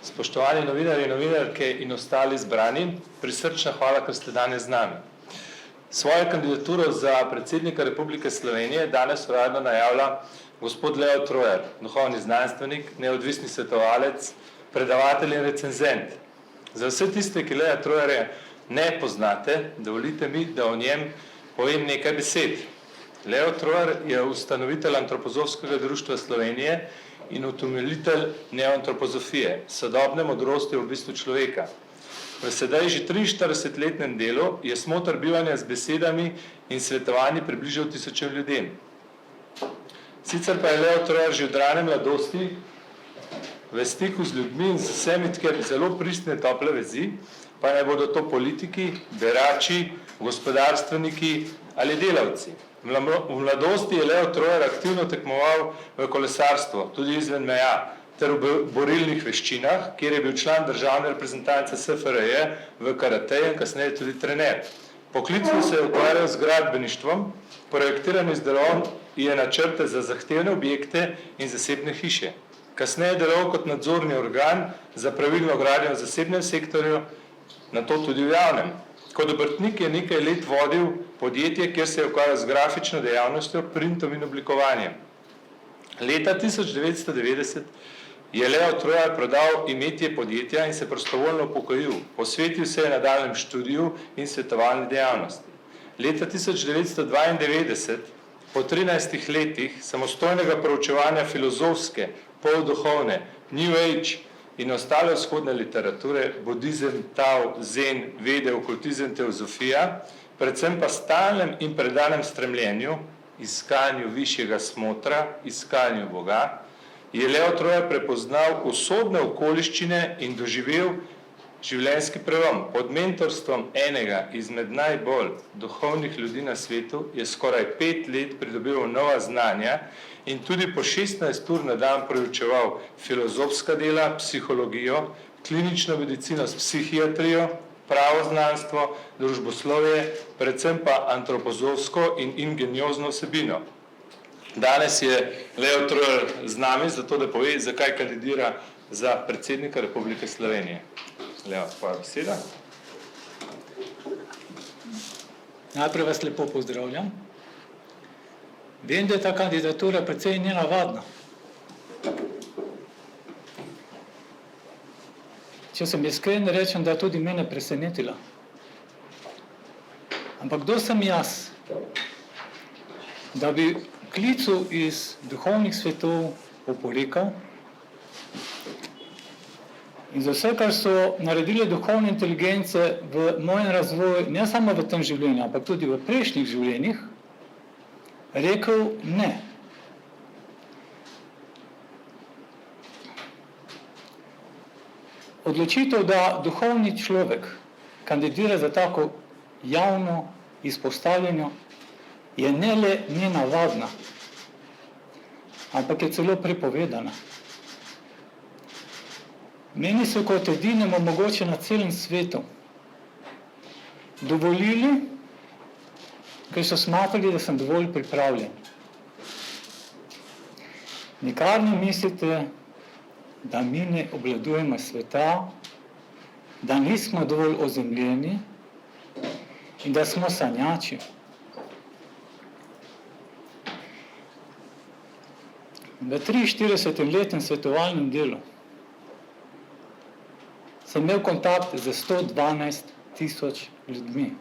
Spoštovani novinarji in novinarke in ostali zbrani, prisrčna hvala, ker ste danes z nami. Svojo kandidaturo za predsednika Republike Slovenije danes uradno najavlja gospod Leo Trojer, duhovni znanstvenik, neodvisni svetovalec, predavatelj in recenzent. Za vse tiste, ki Lea Trojerja ne poznate, dovolite mi, da o njem povem nekaj besed. Leo Trojer je ustanovitelj Antropozofskega društva Slovenije in utemeljitelj neoantropozofije, sodobne modrosti v bistvu človeka. V sedaj že 43-letnem delu je smoter bivanja z besedami in svetovanji približal tisočem ljudem. Sicer pa je Leo Trojer že od rane mladosti v stiku z ljudmi in z vsemi tkemi zelo pristne tople vezi, pa ne bodo to politiki, berači, gospodarstveniki ali delavci. V mladosti je Leo Trojer aktivno tekmoval v kolesarstvo, tudi izven meja, ter v borilnih veščinah, kjer je bil član državne reprezentance SFRJ v karateju in kasneje tudi trener. Poklicno se je ukvarjal z gradbeništvom, projektiran izdeloval je načrte za zahtevne objekte in zasebne hiše. Kasneje je deloval kot nadzorni organ za pravilno gradnjo v zasebnem sektorju, nato tudi v javnem. Kot obrtnik je nekaj let vodil podjetje, kjer se je ukvarjal z grafično dejavnostjo, printom in oblikovanjem. Leta 1990 je Leo Trojer prodal imetje podjetja in se prostovoljno upokojil. Posvetil se je nadaljnjem študiju in svetovalni dejavnosti. Leta 1992, po 13 letih samostojnega proučevanja filozofske, polduhovne, New Age in ostale vzhodne literature, budizem, tao, zen, vede, okultizem, teozofija, predvsem pa stalnem in predanem stremljenju, iskanju višjega smotra, iskanju Boga, je Leo Trojer prepoznal usodne okoliščine in doživel življenjski prelom. Pod mentorstvom enega izmed najbolj duhovnih ljudi na svetu je skoraj 5 let pridobival nova znanja in tudi po 16 ur na dan preučeval filozofska dela, psihologijo, klinično medicino s psihiatrijo, pravoznanstvo, družboslovje, predvsem pa antropozofsko in ingeniozno vsebino. Danes je Leo Trojer z nami, zato da pove, zakaj kandidira za predsednika Republike Slovenije. Leo, hvala beseda. Najprej vas lepo pozdravljam. Vem, da je ta kandidatura precej nenavadna. Če sem iskren, rečem, da je tudi mene presenetila. Ampak kdo sem jaz, da bi klicu iz duhovnih svetov oporekal in za vse, kar so naredile duhovne inteligence v mojem razvoju, ne samo v tem življenju, ampak tudi v prejšnjih življenjih, rekel ne. Odločitev, da duhovni človek kandidira za tako javno izpostavljanje, je ne le nenavadna, ampak je celo prepovedana. Meni so kot edinemu mogoče na celem svetu dovolili, ker so smatrali, da sem dovolj pripravljen. Nikar ne mislite, da mi ne obvladujemo sveta, da nismo dovolj ozemljeni in da smo sanjači. V 43-letnem svetovalnem delu sem imel kontakt z 112 tisoč ljudmi.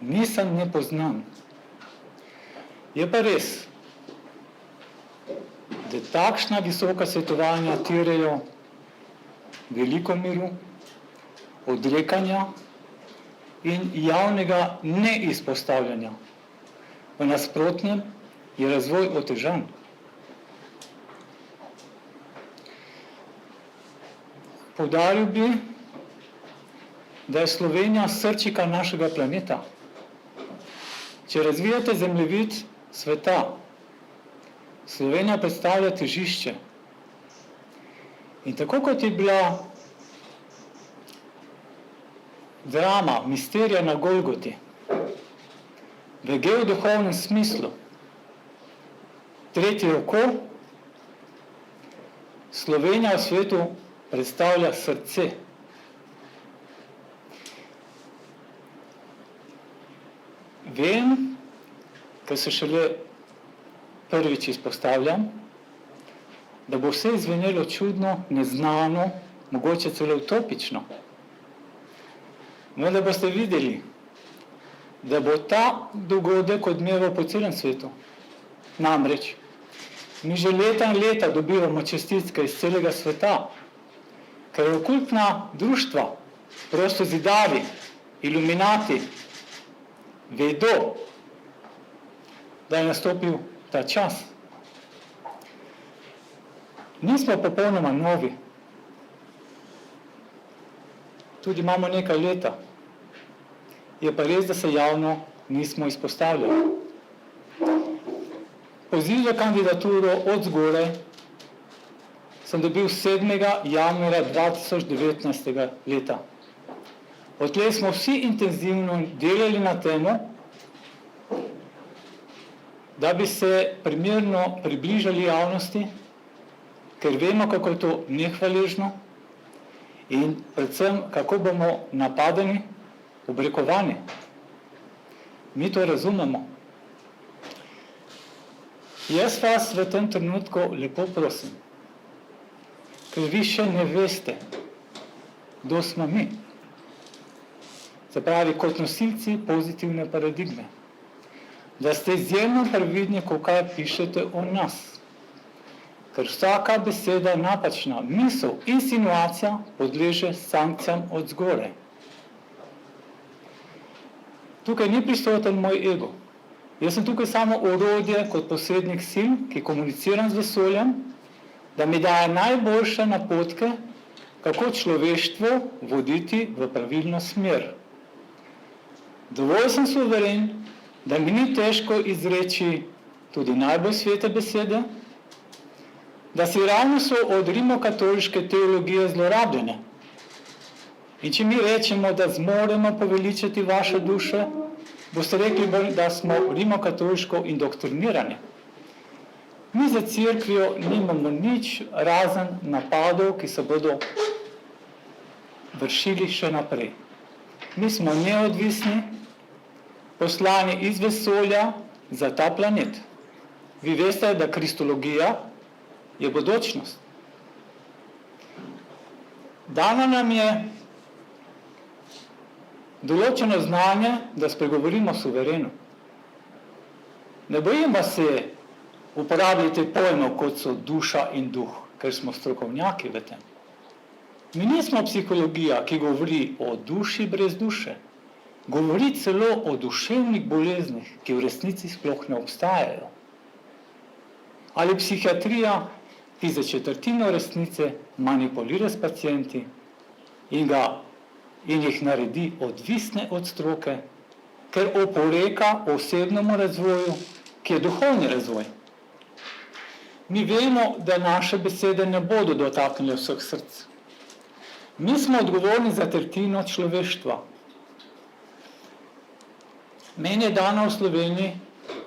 Nisem nepoznan. Je pa res, da takšna visoka svetovanja terjajo veliko miru, odrekanja in javnega neizpostavljanja. V nasprotnem je razvoj otežan. Poudaril bi, da je Slovenija srčika našega planeta. Če razvijate zemljevid sveta, Slovenija predstavlja težišče. In tako kot je bila drama, misterija na Golgoti, v geoduhovnem smislu, tretje oko, Slovenija v svetu predstavlja srce. Vem, ker se šele prvič izpostavljam, da bo vse izvenelo čudno, neznano, mogoče celo utopično. No, da boste videli, da bo ta dogodek odmeval po celem svetu. Namreč, mi že leta in leta dobivamo čestitke iz celega sveta, ker okultna društva, prostozidarji, iluminati, vedo, da je nastopil ta čas. Nismo popolnoma novi. Tudi imamo nekaj leta. Je pa res, da se javno nismo izpostavljali. Poziv za kandidaturo od zgoraj sem dobil 7. januarja 2019. leta. Odtlej smo vsi intenzivno delali na temu, da bi se primerno približali javnosti, ker vemo, kako je to nehvaležno in predvsem, kako bomo napadeni, obrekovani. Mi to razumemo. Jaz vas v tem trenutku lepo prosim, ker vi še ne veste, kdo smo mi. Se pravi, kot nosilci pozitivne paradigme, da ste izjemno previdni, ko kaj pišete o nas. Ker vsaka beseda napačna, misel, insinuacija podleže sankcijam od zgoraj. Tukaj ni prisoten moj ego. Jaz sem tukaj samo orodje kot posrednik sil, ki komuniciram z vesoljem, da mi daje najboljše napotke, kako človeštvo voditi v pravilno smer. Dovolj sem suveren, da mi ni težko izreči tudi najbolj svete besede, da si ravno so od rimokatoliške teologije zlorabljene. In če mi rečemo, da zmoremo poveličati vaše duše, boste rekli, da smo rimokatoliško indoktrinirani. Mi za cerkvijo nimamo nič razen napadov, ki se bodo vršili še naprej. Mi smo neodvisni, poslani iz vesolja za ta planet. Vi veste, da kristologija je bodočnost. Dano nam je določeno znanje, da spregovorimo suvereno. Ne bojimo se uporabljati pojmov, kot so duša in duh, ker smo strokovnjaki v tem. Mi nismo psihologija, ki govori o duši brez duše. Govori celo o duševnih boleznih, ki v resnici sploh ne obstajajo. Ali psihiatrija, ki za četrtino resnice manipulira s pacienti in jih naredi odvisne od stroke, ker oporeka osebnemu razvoju, ki je duhovni razvoj. Mi vemo, da naše besede ne bodo dotaknile vseh src. Mi smo odgovorni za tretjino človeštva. Meni je dana v Sloveniji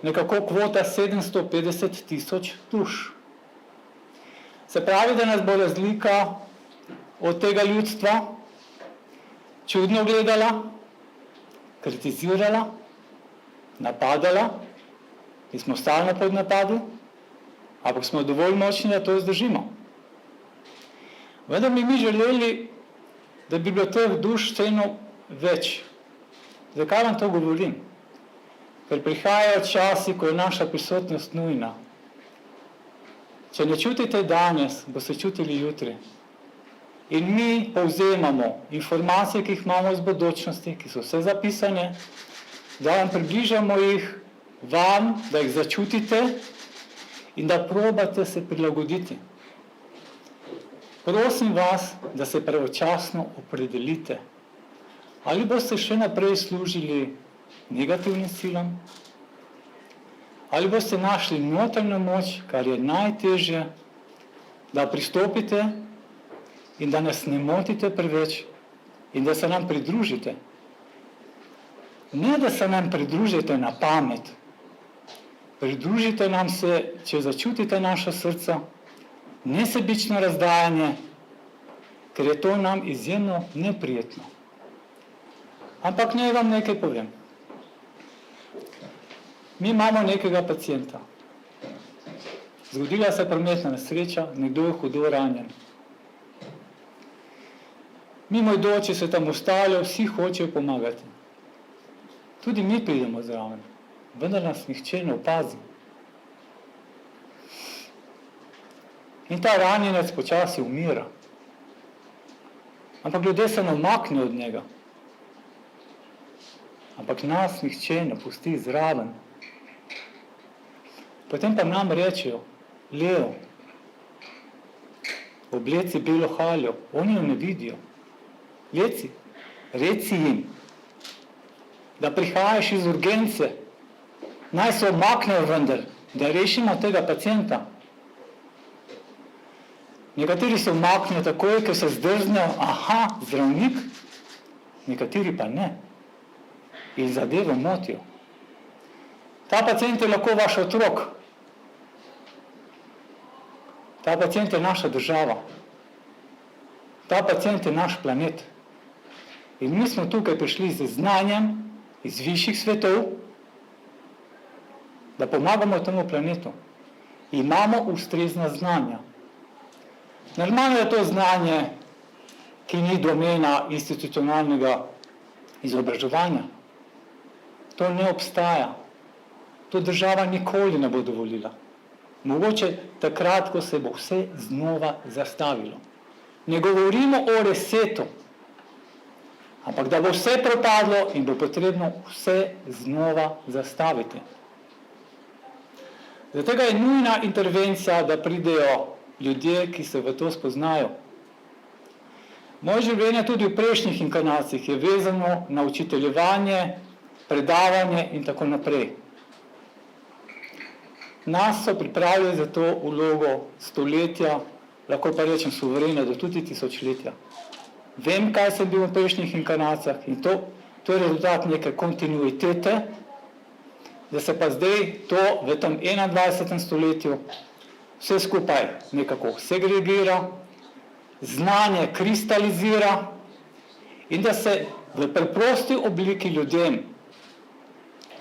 nekako kvota 750 000 duš. Se pravi, da nas bo razlika od tega ljudstva čudno gledala, kritizirala, napadala, in smo stalno pod napadu, ampak smo dovolj močni, da to izdržimo. Vendar bi mi želeli, da bi bilo teh duš vseeno več. Zakaj vam to govorim? Ker prihajajo časi, ko je naša prisotnost nujna. Če ne čutite danes, boste čutili jutri. In mi povzemamo informacije, ki jih imamo iz bodočnosti, ki so vse zapisane, da vam približamo jih vam, da jih začutite in da probate se prilagoditi. Prosim vas, da se pravočasno opredelite. Ali boste še naprej služili negativnim silam? Ali boste našli notranjo moč, kar je najtežje, da pristopite in da nas ne motite preveč in da se nam pridružite? Ne, da se nam pridružite na pamet. Pridružite nam se, če začutite naša srca, nesebično razdajanje, ker je to nam izjemno neprijetno. Ampak naj vam nekaj povem. Mi imamo nekega pacienta. Zgodila se je prometna nesreča, nekdo je hudo ranjen. Mimoidoči se tam ustalijo, vsi hočejo pomagati. Tudi mi pridemo zraven, vendar nas nihče ne opazi. In ta ranjenec počasi umira. Ampak ljudje se ne umaknejo od njega. Ampak nas nihče ne pusti zraven. Potem pa nam rečejo, Leo, obleci belo haljo, oni jo ne vidijo. Leci, reci jim, da prihajaš iz urgence, naj se omaknejo vendar, da rešimo tega pacienta. Nekateri se omaknejo takoj, ker se zdrznejo, aha, zdravnik, nekateri pa ne. In zadevo motijo. Ta pacient je lahko vaš otrok. Ta pacient je naša država. Ta pacient je naš planet. In mi smo tukaj prišli z znanjem iz višjih svetov, da pomagamo temu planetu. Imamo ustrezna znanja. Normalno je to znanje, ki ni domena institucionalnega izobraževanja. To ne obstaja. To država nikoli ne bo dovolila. Mogoče takrat, ko se bo vse znova zastavilo. Ne govorimo o resetu, ampak da bo vse propadlo in bo potrebno vse znova zastaviti. Zato je nujna intervencija, da pridejo ljudje, ki se v to spoznajo. Moje življenje tudi v prejšnjih inkarnacijah je vezano na učiteljevanje, predavanje in tako naprej. Nas so pripravili za to vlogo stoletja, lahko pa rečem suverene, do tudi tisočletja. Vem, kaj sem bil v prejšnjih inkarnacijah in to je rezultat neke kontinuitete, da se pa zdaj to v tem 21. stoletju vse skupaj nekako segregira, znanje kristalizira in da se v preprosti obliki ljudem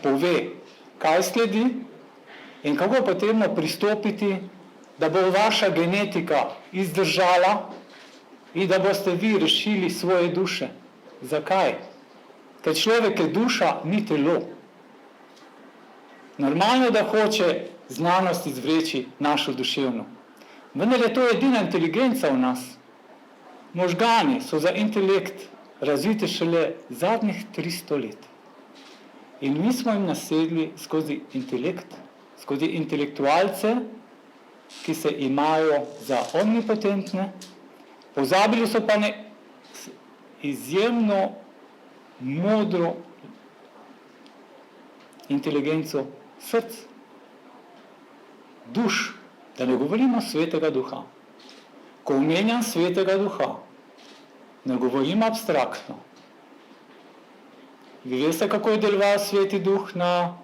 pove, kaj sledi in kako je potrebno pristopiti, da bo vaša genetika izdržala in da boste vi rešili svoje duše. Zakaj? Ker človek je duša, ni telo. Normalno, da hoče znanost izvleči našo duševno. Vendar je to edina inteligenca v nas. Možgani so za intelekt razviti šele zadnjih 300 let. In mi smo jim nasedli skozi intelekt, skozi intelektualce, ki se imajo za omnipotentne, pozabili so pa izjemno modro inteligenco src, duš, da ne govorimo svetega duha. Ko omenjam svetega duha, ne govorim abstraktno. Vi veste, kako je deloval sveti duh na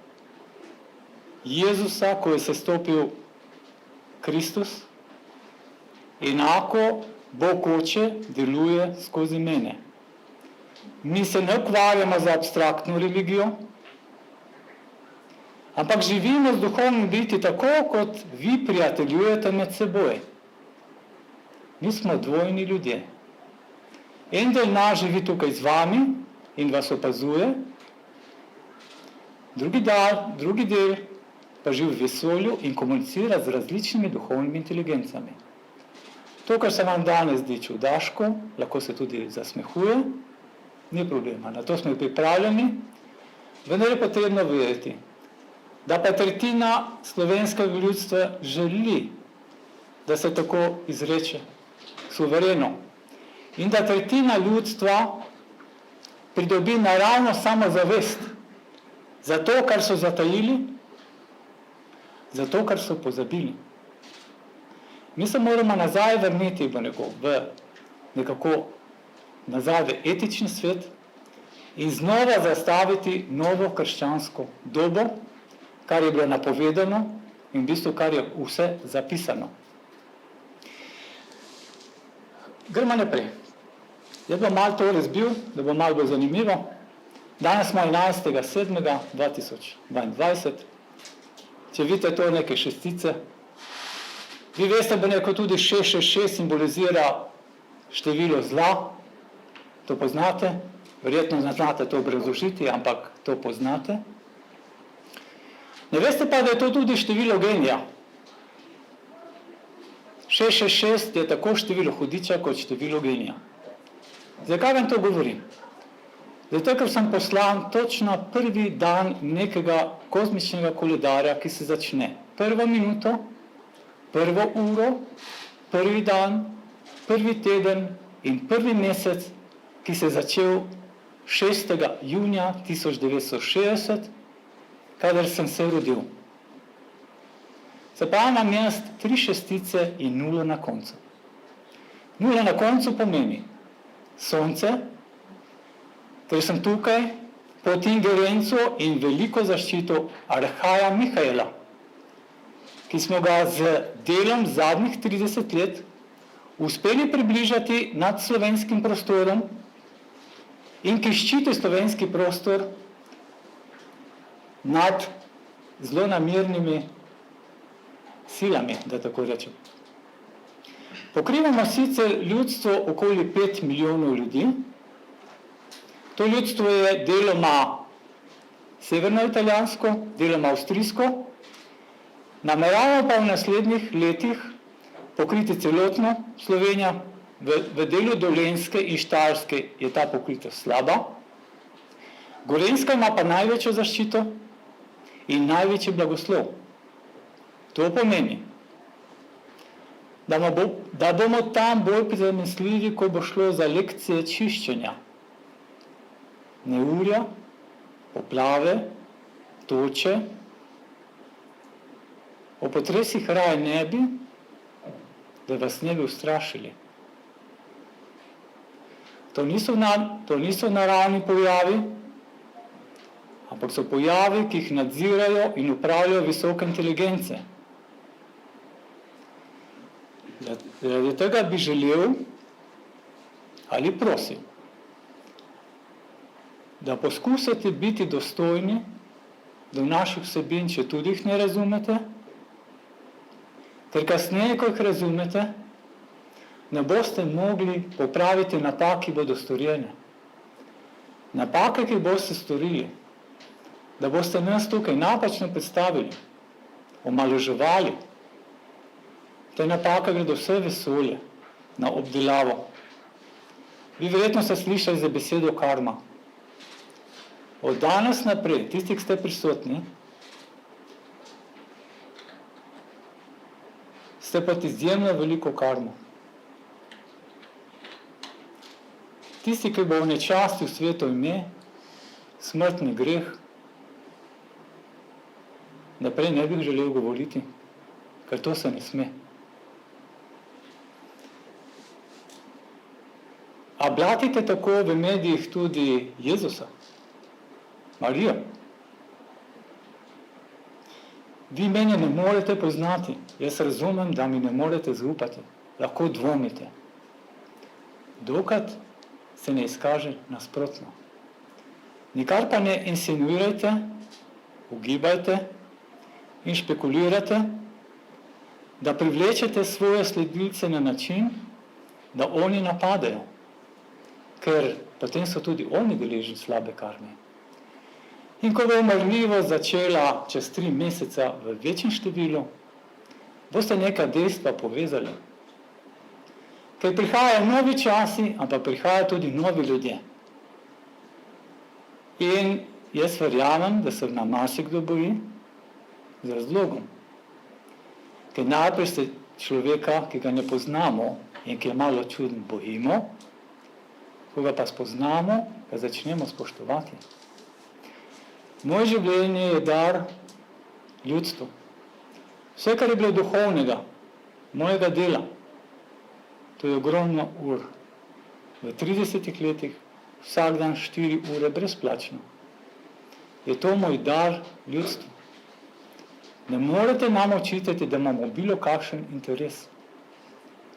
Jezusa, ko je sestopil Kristus? Enako Bog Oče deluje skozi mene. Mi se ne ukvarjamo z abstraktno religijo, ampak živimo z duhovnim biti tako, kot vi prijateljujete med seboj. Mi smo dvojni ljudje. En del nas živi tukaj z vami in vas opazuje, drugi del pa živi v vesolju in komunicira z različnimi duhovnimi inteligencami. To, kar se vam danes zdi čudaško, lahko se tudi zasmehuje, ni problema, na to smo pripravljeni, vendar je potrebno vedeti, da pa tretjina slovenskega ljudstva želi, da se tako izreče, suvereno. In da tretjina ljudstva pridobi naravno samozavest za to, kar so zatajili, za to, kar so pozabili. Mi se moramo nazaj vrniti v nekako nazaj v etični svet in znova zastaviti novo krščansko dobo, kar je bilo napovedano in v bistvu kar je vse zapisano. Gremo naprej. Jaz bom malo to razbil, da bo malo bolj zanimivo. Danes smo 11.7.2022. Če vidite to neke šestice. Vi veste, da neko tudi 666 simbolizira število zla. To poznate. Verjetno znate to obrazložiti, ampak to poznate. Ne veste pa, da je to tudi število genija. 666 je tako število hudiča kot število genija. Zakaj vam to govorim? Zato, ker sem poslan točno prvi dan nekega kozmičnega koledarja, ki se začne prvo minuto, prvo uro, prvi dan, prvi teden in prvi mesec, ki se je začel 6. junija 1960, kadar sem se rodil. Se pravi, na mest 3 šestice in 0 na koncu. 0 na koncu pomeni sonce, ker sem tukaj pod ingerenco in veliko zaščito arhaja Mihaela, ki smo ga z delom zadnjih 30 let uspeli približati nad slovenskim prostorom in ki ščiti slovenski prostor nad zelo namernimi silami, da tako rečem. Pokrivamo sicer ljudstvo okoli 5 milijonov ljudi. To ljudstvo je deloma severnoitalijansko, deloma avstrijsko. Nameravamo pa v naslednjih letih pokriti celotno Slovenijo. V delu Dolenjske in Štajerske je ta pokritost slaba. Gorenjska ima pa največjo zaščito in največji blagoslov. To pomeni, da bomo tam bolj prizanesljivi, ko bo šlo za lekcije čiščenja. Neurja, poplave, toče. O potresih raje ne bi, da vas ne bi ustrašili. To niso naravni pojavi, ampak so pojavi, ki jih nadzirajo in upravljajo visoke inteligence. Zaradi tega bi želel ali prosim, da poskusite biti dostojni do naših vsebin, če tudi jih ne razumete, ker kasneje, ko jih razumete, ne boste mogli popraviti napak, ki bodo storjene. Napake, ki boste storili, da boste nas tukaj napačno predstavili, omalovaževali. Te napake gredo vse vesolje na obdelavo. Vi verjetno ste slišali za besedo karma. Od danes naprej, tisti, ki ste prisotni, ste pod izjemno veliko karmo. Tisti, ki bo v nečasti v svetu ime, smrtni greh, naprej ne bi želel govoriti, ker to se ne sme. A blatite tako v medijih tudi Jezusa, Marijo. Vi mene ne morete poznati, jaz razumem, da mi ne morete zaupati, lahko dvomite. Dokrat se ne izkaže nasprotno. Nikar pa ne insinuirajte, ugibajte in špekulirate, da privlečete svoje sledilce na način, da oni napadajo, ker potem so tudi oni deležni slabe karme. In ko bo umrljivost začela čez 3 meseca v večjem številu, boste neka dejstva povezali. Ker prihajajo novi časi, ampak prihajajo tudi novi ljudje. In jaz verjamem, da se nam marsikdo boji z razlogom. Ker najprej se človeka, ki ga ne poznamo in ki je malo čuden, bojimo, ko ga pa spoznamo, ga začnemo spoštovati. Moje življenje je dar ljudstvu. Vse, kar je bilo duhovnega, mojega dela, to je ogromno ur. V 30 letih, vsak dan 4 ure brezplačno. Je to moj dar ljudstvu. Ne morete nam očitati, da imamo bilo kakšen interes.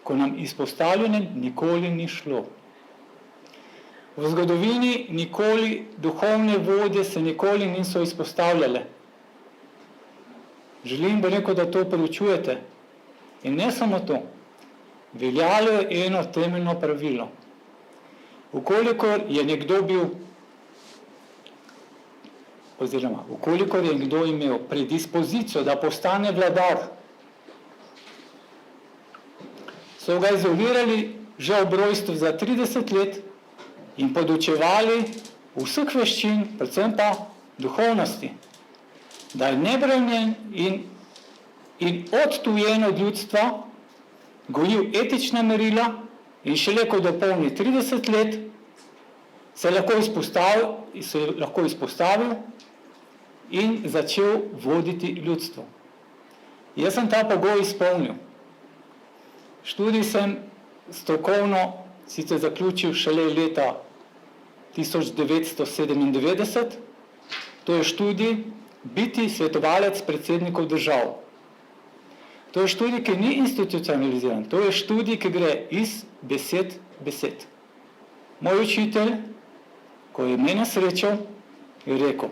ko nam izpostavljanje nikoli ni šlo. V zgodovini nikoli duhovne vodje se nikoli niso izpostavljale. Želim, bi rekel, da to preučujete. In ne samo to. Veljalo je eno temeljno pravilo. Ukolikor je nekdo bil, oziroma ukolikor je nekdo imel predispozicijo, da postane vladar, so ga izolirali že ob rojstvu za 30 let in podučevali vseh veščin, predvsem pa duhovnosti, da je nebranjen in odtujen od ljudstva, gojil etična merila in šele ko dopolni 30 let, se lahko izpostavil in začel voditi ljudstvo. Jaz sem ta pogoj izpolnil. Študij sem strokovno sicer zaključil šele leta 1997, to je študij biti svetovalec predsednikov držav. To je študij, ki ni institucionaliziran, to je študij, ki gre iz besed. Moj učitelj, ko je mene srečal, je rekel,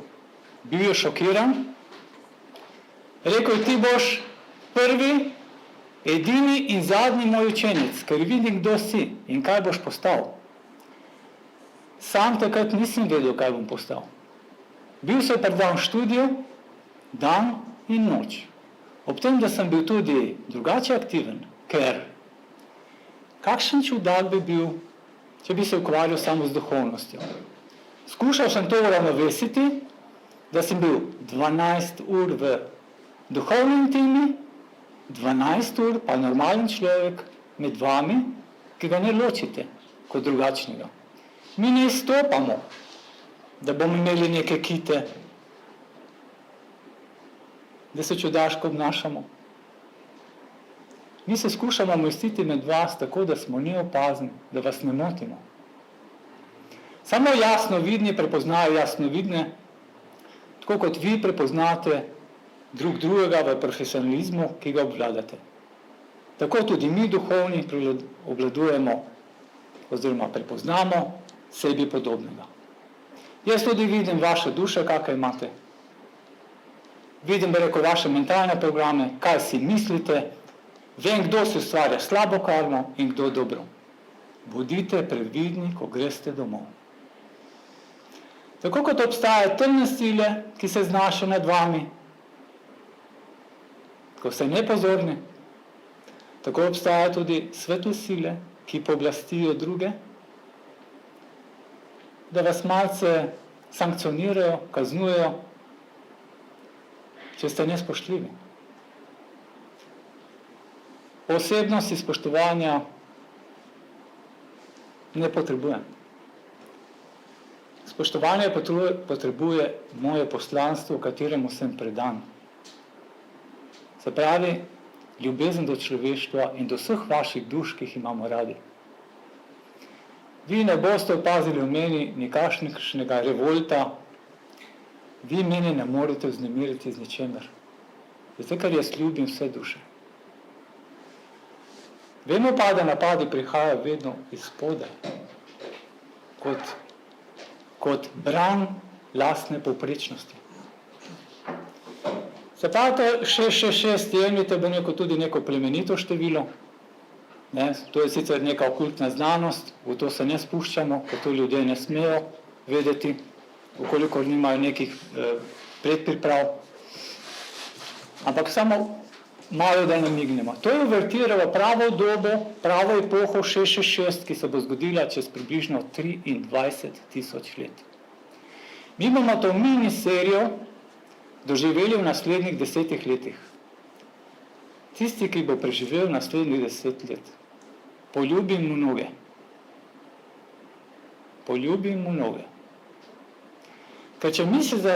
bil je šokiran, rekel, ti boš prvi, edini in zadnji moj učenec, ker vidim, kdo si in kaj boš postal. Sam takrat nisem vedel, kaj bom postal. Bil sem predan študiju, dan in noč. Ob tem, da sem bil tudi drugače aktiven, ker kakšen čudak bi bil, če bi se ukvarjal samo z duhovnostjo. Skušal sem to uravnovesiti, da sem bil 12 ur v duhovnem temi, 12 ur pa normalen človek med vami, ki ga ne ločite kot drugačnega. Mi ne izstopamo, da bomo imeli neke kite, da se čudaško obnašamo. Mi se skušamo umestiti med vas tako, da smo neopazni, da vas ne motimo. Samo jasnovidni prepoznajo jasnovidne, tako kot vi prepoznate drug drugega v profesionalizmu, ki ga obvladate. Tako tudi mi duhovni obvladujemo oziroma prepoznamo sebi podobnega. Jaz tudi vidim vaše duše, kakaj imate. Vidim, bi rekel, vaše mentalne programe, kaj si mislite, vem, kdo si ustvarja slabo karmo in kdo dobro. Bodite previdni, ko greste domov. Tako kot obstajajo temne sile, ki se znašajo nad vami, ko ste nepozorni, tako obstajajo tudi svetle sile, ki pooblastijo druge, da vas malce sankcionirajo, kaznujejo, če ste nespoštljivi. Osebnosti spoštovanja ne potrebujem. Spoštovanje potrebuje moje poslanstvo, kateremu sem predan. Se pravi, ljubezen do človeštva in do vseh vaših duš, ki jih imamo radi. Vi ne boste opazili v meni nikašnega revolta, vi meni ne morete vznemiriti z ničemer. Zato, ker jaz ljubim vse duše. Vemo pa, da napadi prihajajo vedno iz spodaj, kot bran lastne povprečnosti. Se pa to 666 jemljite bo tudi neko plemenito število. To je sicer neka okultna znanost, v to se ne spuščamo, ker to ljudje ne smejo vedeti, ukolikor nimajo nekih predpriprav. Ampak samo malo, da namignemo. To je uvertiralo pravo dobo, pravo epoho 666, ki se bo zgodila čez približno 23.000 let. Mi bomo to mini serijo doživeli v naslednjih 10 letih. Tisti, ki bo preživel naslednjih 10 let, poljubim mu noge. Poljubim mu noge. Ker če mislite,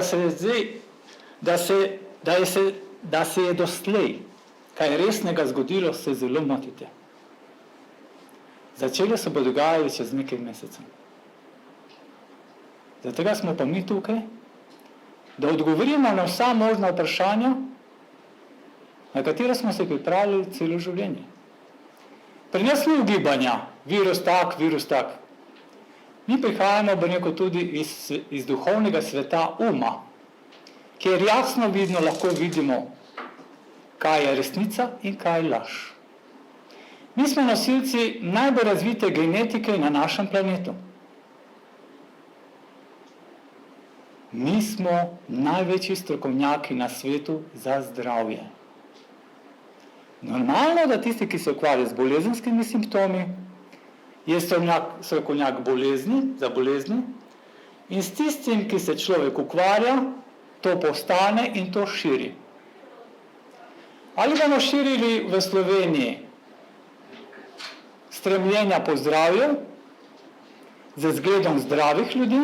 da se je doslej kaj resnega zgodilo, se zelo motite. Začelo se bo dogajati čez nekaj mesecev. Zato smo pa mi tukaj, da odgovorimo na vsa možna vprašanja, na katera smo se pripravili celo življenje. Pri nas ni ugibanja, virus tak, virus tak. Mi prihajamo tudi iz duhovnega sveta uma, kjer jasno vidno lahko vidimo, kaj je resnica in kaj je laž. Mi smo nosilci najbolj razvite genetike na našem planetu. Mi smo največji strokovnjaki na svetu za zdravje. Normalno, da tisti, ki se ukvarja z bolezenskimi simptomi, je strokovnjak za bolezni in s tistim, ki se človek ukvarja, to postane in to širi. Ali bomo širili v Sloveniji stremljenja po zdravju z zgledom zdravih ljudi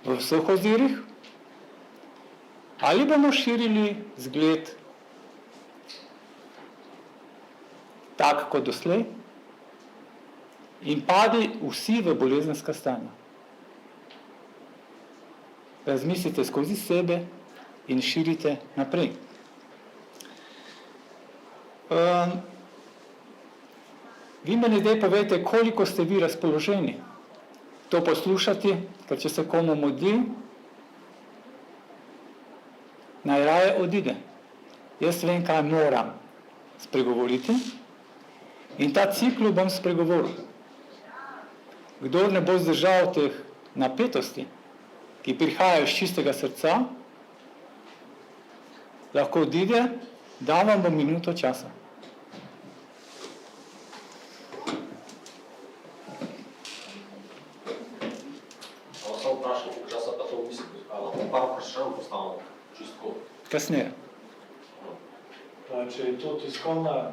v vseh ozirih, ali bomo širili zgled tak kot doslej in padli vsi v bolezenska stanja. Razmislite skozi sebe in širite naprej. Vi meni zdaj povejte, koliko ste vi razpoloženi to poslušati, ker če se komu mudi, najraje odide. Jaz vem, kaj moram spregovoriti in ta cikl bom spregovoril. Kdor ne bo zdržal teh napetosti, ki prihajajo iz čistega srca, lahko odide, da vam bo minuto časa. Kasneje. Če je to tiskovna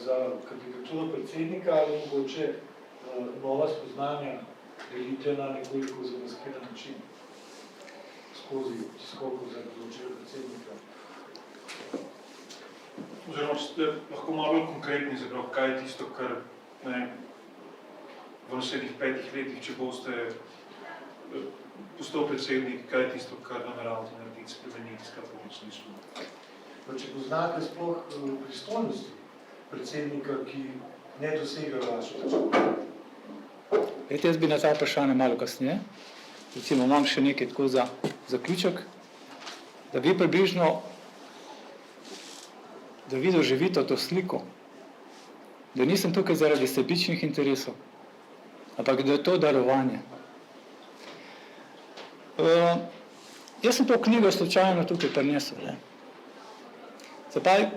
za kandidaturo predsednika ali mogoče nova spoznanja delite na nekoliko zamaskiran način skozi tiskovko za določenega predsednika. Oziroma, če ste lahko malo konkretni, zapravo, kaj je tisto, kar v naslednjih 5 letih, če boste postal predsednik, kaj je tisto, kar nameravate narediti, spremeniti, skratka v smislu? Če poznate sploh pristojnosti predsednika, ki ne dosega vašo točko? Jaz bi na ta vprašanje malo kasneje. Recimo, imam še nekaj tako za zaključek, da vi približno, da vi doživite to sliko, da nisem tukaj zaradi sebičnih interesov, ampak da je to darovanje. Jaz sem to knjigo slučajno tukaj prinesel. Se pravi,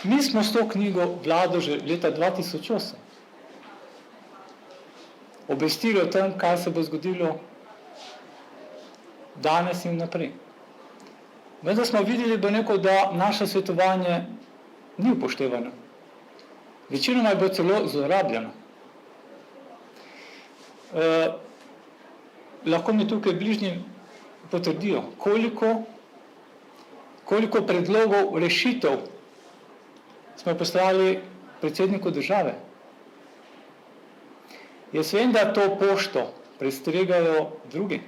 mi smo s to knjigo vlado že leta 2008 obvestili o tem, kaj se bo zgodilo danes in naprej. Vendar smo videli, da naše svetovanje ni upoštevano. Večinoma je bilo celo zlorabljeno. Lahko mi tukaj bližnji potrdijo, koliko predlogov rešitev smo poslali predsedniku države. Jaz vem, da to pošto prestregajo drugi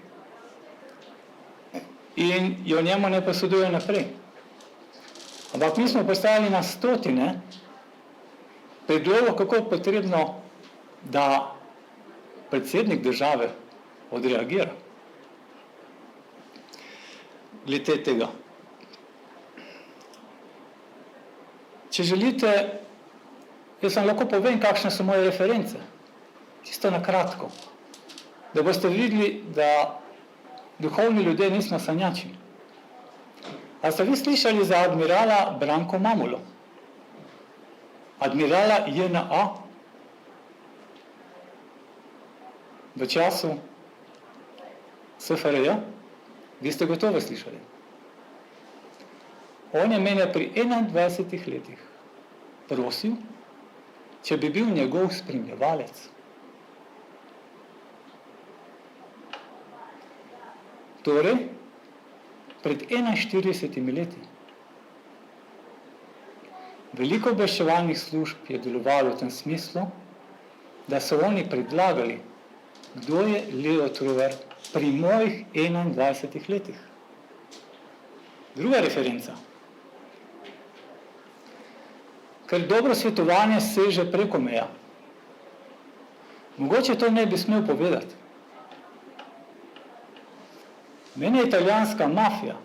in jo njemu ne posredujejo naprej. Ampak mi smo poslali na stotine predlogov, kako je potrebno, da predsednik države odreagira. Glede tega. Če želite, jaz vam lahko povem, kakšne so moje reference. Čisto na kratko. Da boste videli, da duhovni ljudje nismo sanjači. A ste vi slišali za admirala Branko Mamulo? Admirala JNA? V času SFRJ? Vi ste gotovo slišali. On je mene pri 21 letih prosil, če bi bil njegov spremljevalec. Torej, pred 41 leti. Veliko obveščevalnih služb je delovalo v tem smislu, da so oni predlagali, kdo je Leo Trubar pri mojih 21 letih. Druga referenca. ker dobro svetovanje seže preko meja. Mogoče to ne bi smel povedati. Mene je italijanska mafija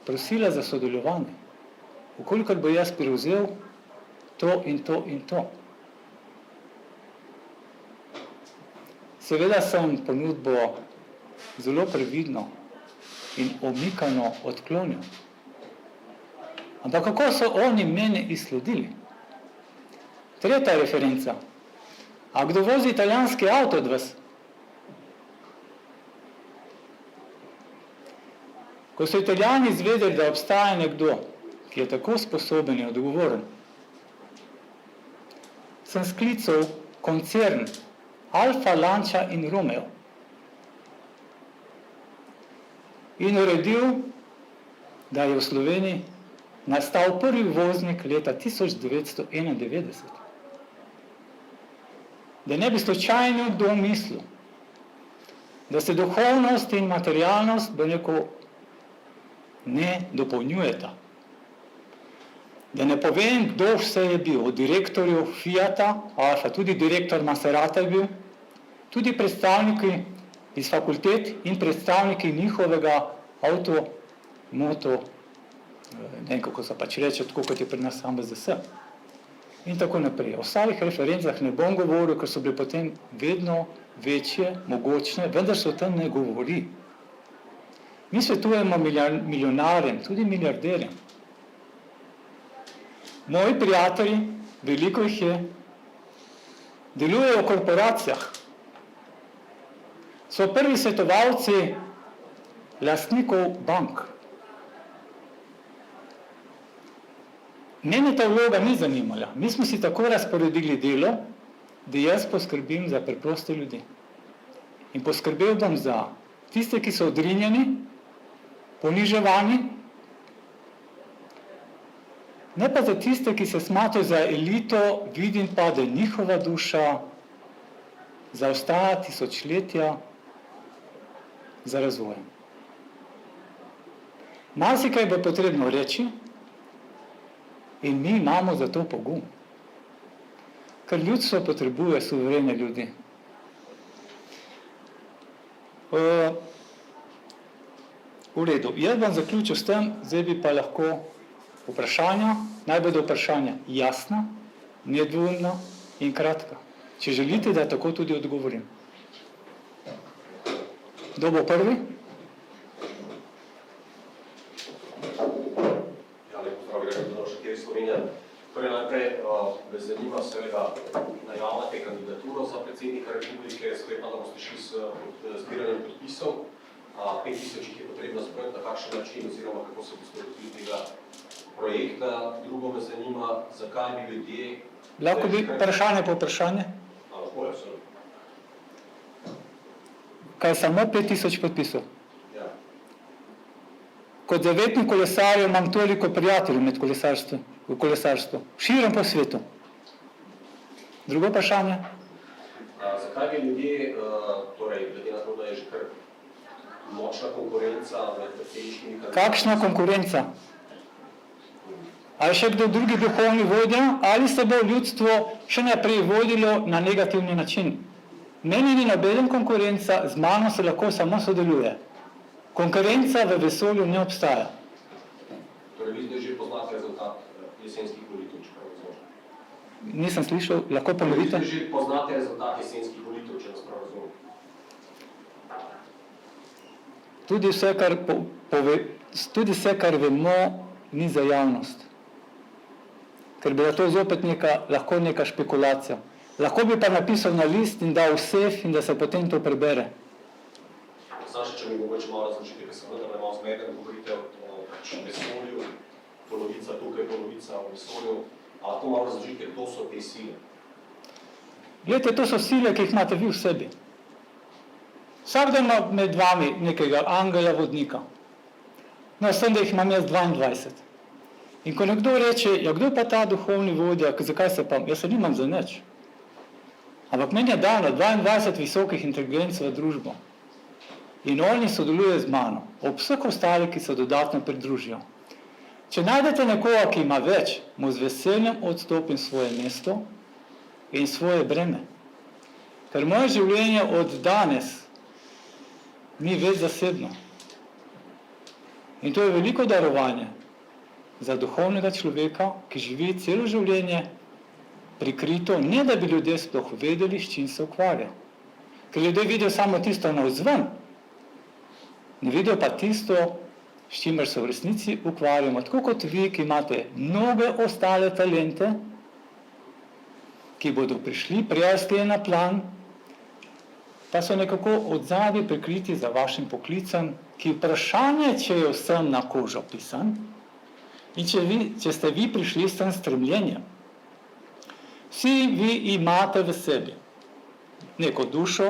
prosila za sodelovanje. Vkolikor bo jaz prevzel to in to in to. Seveda sem ponudbo zelo previdno in omikano odklonil. Ampak kako so oni mene izsledili? Tretja referenca. A kdo vozi italijanski avto od vas? Ko so Italijani izvedeli, da obstaja nekdo, ki je tako sposoben in odgovoren, sem sklical koncern Alfa, Lancia in Romeo in uredil, da je v Sloveniji nastal prvi voznik leta 1991. Da ne bi slučajno kdo mislil, da se duhovnost in materialnost ne dopolnjujeta. Da ne povem, kdo vse je bil, od direktorjev Fiata, Alfa, tudi direktor Maserata je bil, tudi predstavniki iz fakultet in predstavniki njihovega moto, ne vem, kako se pač reče, tako kot je pri nas MZS. In tako naprej. O ostalih referencah ne bom govoril, ker so bile potem vedno večje, mogočne, vendar se o tem ne govori. Mi svetujemo milijonarjem, tudi milijarderjem. Moji prijatelji, veliko jih je, delujejo v korporacijah. So prvi svetovalci lastnikov bank. Mene ta vloga ni zanimala. Mi smo si tako razporedili delo, da jaz poskrbim za preproste ljudi. In poskrbel bom za tiste, ki so odrinjeni, poniževani, ne pa za tiste, ki se smatrajo za elito, vidim pa, da njihova duša zaostaja tisočletja za razvojem. Marsikaj bo potrebno reči in mi imamo za to pogum. Ker ljudstvo potrebuje suverene ljudi. V redu, jaz bom zaključil s tem, zdaj bi pa lahko vprašanja, naj bodo vprašanja jasna, nedvoumna in kratka. Če želite, da tako tudi odgovorim. Kdo bo prvi? Ja, lepo zdrav, Gregor Donošek, kjer je Slovenija. Torej najprej me zanima seveda najavljate kandidaturo za predsednika republike, sklepam, da boste šli s zbiranjem podpisov. 5000 jih je potrebno zbrati, na kakšen način oziroma kako se boste lotili tega projekta. Drugo me zanima, zakaj bi ljudje... Lahko bi vprašanje po vprašanje? Lahko je, absolutno. Kaj samo 5000 podpisov? Ja. Kot zavetni kolesar imam toliko prijateljev med v kolesarstvu, širom po svetu. Drugo vprašanje? Zakaj bi ljudje, torej glede na to, da je že kar močna konkurenca med predsedniškimi kandidati? Kakšna konkurenca? Ali še kdo drugi duhovni vodja, ali se bo ljudstvo še naprej vodilo na negativni način? Meni ni nobeden konkurenca, z mano se lahko samo sodeluje. Konkurenca v vesolju ne obstaja. Torej, vi zdaj že poznate rezultat jesenskih volitev, če prav razumem? Nisem slišal, lahko ponovite? Vi zdaj že poznate rezultat jesenskih volitev, če nas prav razumem? Tudi vse, kar vemo, ni za javnost. Ker bi to zopet lahko neka špekulacija. Lahko bi pa napisal na list in dal v sef in da se potem to prebere. Znaš, če mi mogoče malo razložite, ker sem vedno malo zmeden, govorite o vesolju, polovica tukaj, polovica v vesolju. A lahko malo razložite, kdo so te sile? Glejte, to so sile, ki jih imate vi v sebi. Vsakdo ima med vami nekega angela vodnika. No, s tem, da jih imam jaz 22. In ko nekdo reče, ja, kdo pa ta duhovni vodja, zakaj se pa, jaz se nimam za nič. Ampak meni je dano 22 visokih inteligenc v družbo. In oni sodelujejo z mano, ob vseh ostalih, ki se dodatno pridružijo. Če najdete nekoga, ki ima več, mu z veseljem odstopim svoje mesto in svoje breme. Ker moje življenje od danes ni več zasebno. In to je veliko darovanje za duhovnega človeka, ki živi celo življenje prikrito, ne da bi ljudje sploh vedeli, s čim se ukvarja. Ker ljudje vidijo samo tisto navzven, ne vidijo pa tisto, s čimer se v resnici ukvarjamo. Tako kot vi, ki imate mnoge ostale talente, ki bodo prišli, prijazdi na plan, pa so nekako odzadaj prikriti za vašim poklicem, ki vprašanje, če je vsem na kožo pisan in če ste vi prišli s tem stremljenjem. Vsi vi imate v sebi neko dušo,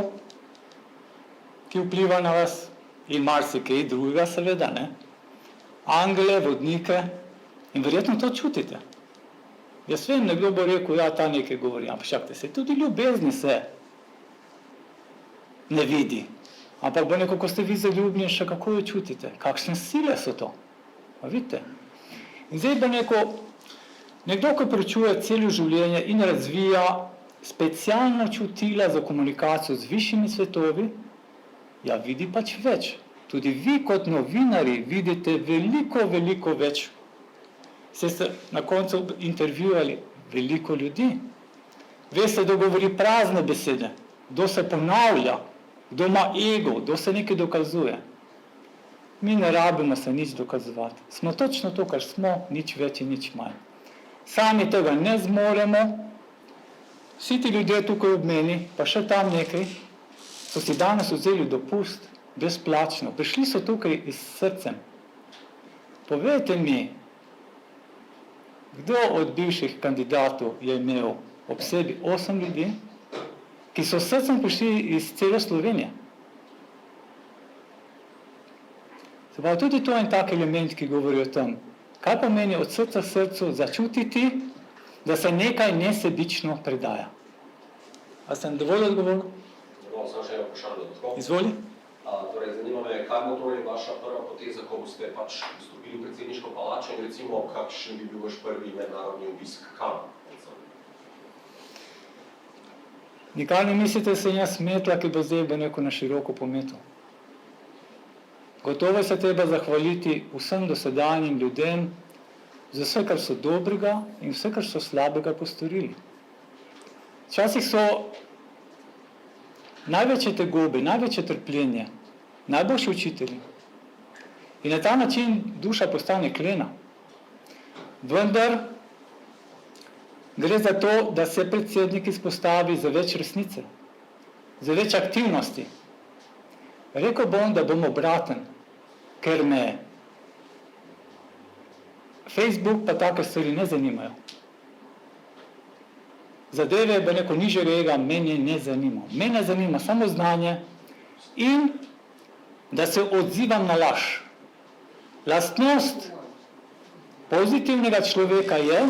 ki vpliva na vas in marsikaj drugega seveda, ne? Angele, vodnike in verjetno to čutite. Jaz vem, nekdo bo rekel, ja, ta nekaj govori, ampak čakajte se, tudi ljubezni se ne vidi. Ampak bo neko, ko ste vi zaljubljeni, še kako jo čutite, kakšne sile so to. A vidite? In zdaj bo nekdo, ki preučuje celo življenje in razvija specialna čutila za komunikacijo z višjimi svetovi, ja, vidi pač več. Tudi vi kot novinari vidite veliko več. Ste na koncu intervjuvali veliko ljudi. Veste, kdo govori prazne besede, kdo se ponavlja, kdo ima ego, kdo se nekaj dokazuje. Mi ne rabimo se nič dokazovati. Smo točno to, kar smo, nič več in nič manj. Sami tega ne zmoremo. Vsi ti ljudje tukaj ob meni, pa še tam nekaj, so si danes vzeli dopust, brezplačno. Prišli so tukaj iz srcem. Povejte mi, kdo od bivših kandidatov je imel ob sebi 8 ljudi, ki so s srcem prišli iz cele Slovenije. Se pravi, tudi to je en tak element, ki govori o tem, kaj pomeni od srca srcu začutiti, da se nekaj nesebično predaja. A sem dovolj odgovoril? Samo še eno vprašanje dodatno. Izvoli. Torej, zanima me, kaj bo torej vaša prva poteza, ko boste pač vstopili v predsedniško palačo in recimo, kakšen bi bil vaš prvi mednarodni obisk kam? Nikar ne mislite, da sem jaz metla, ki bo zdaj neko na široko pometal. Gotovo se treba zahvaliti vsem dosedanjim ljudem za vse, kar so dobrega in vse, kar so slabega postorili. Včasih so največje tegobe, največje trpljenje, najboljši učitelji. In na ta način duša postane klena. Vendar gre za to, da se predsednik izpostavi za več resnice, za več aktivnosti. Rekel bom, da bom obraten, ker me Facebook pa take stvari ne zanimajo. Zadeve, bo neko nižje rega, mene ne zanima. Mene zanima samo znanje in da se odzivam na laž. Lastnost pozitivnega človeka je,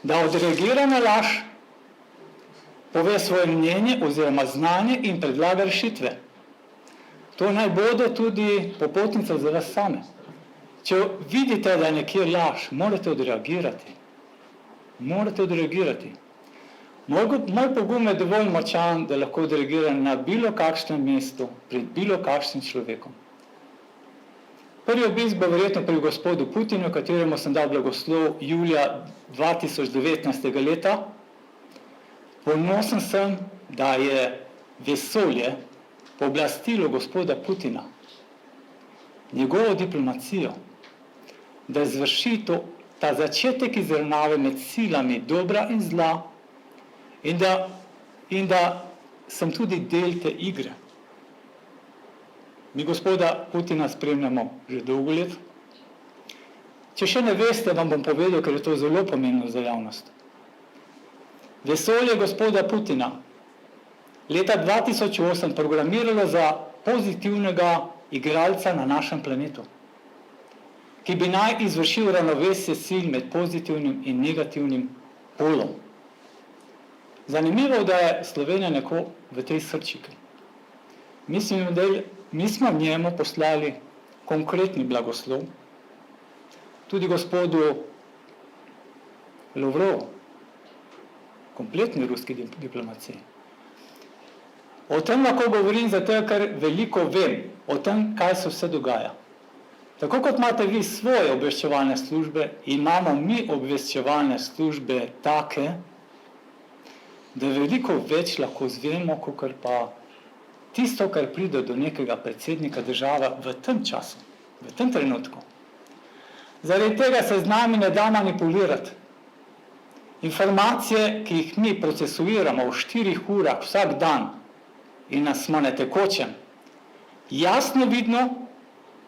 da odreagira na laž, pove svoje mnenje oziroma znanje in predlaga rešitve. To naj bude tudi popotnica za vas same. Če vidite, da je nekje laž, morate odreagirati. Morate odreagirati. Moj pogum je dovolj močan, da lahko odreagiram na bilo kakšnem mestu, pred bilo kakšnim človekom. Prvi obisk bo verjetno pri gospodu Putinu, kateremu sem dal blagoslov julija 2019. leta. Ponosen sem, da je vesolje pooblastilo gospoda Putina, njegovo diplomacijo, da izvrši ta začetek izravnave med silami dobra in zla in da sem tudi del te igre. Mi gospoda Putina spremljamo že dolgo let. Če še ne veste, vam bom povedal, ker je to zelo pomembno za javnost. Vesolje gospoda Putina leta 2008 programiralo za pozitivnega igralca na našem planetu, ki bi naj izvršil ravnovesje sil med pozitivnim in negativnim polom. Zanimivo, da je Slovenija neko v tej srčiki. Mi smo njemu poslali konkretni blagoslov, tudi gospodu Lavrovu, kompletni ruski diplomaciji. O tem lahko govorim zato, ker veliko vem o tem, kaj se vse dogaja. Tako kot imate vi svoje obveščevalne službe, imamo mi obveščevalne službe take, da veliko več lahko zvemo, kakor pa tisto, kar pride do nekega predsednika države v tem času, v tem trenutku. Zaradi tega se z nami ne da manipulirati. Informacije, ki jih mi procesuiramo v 4 urah vsak dan in nas smo na tekočem, jasno vidno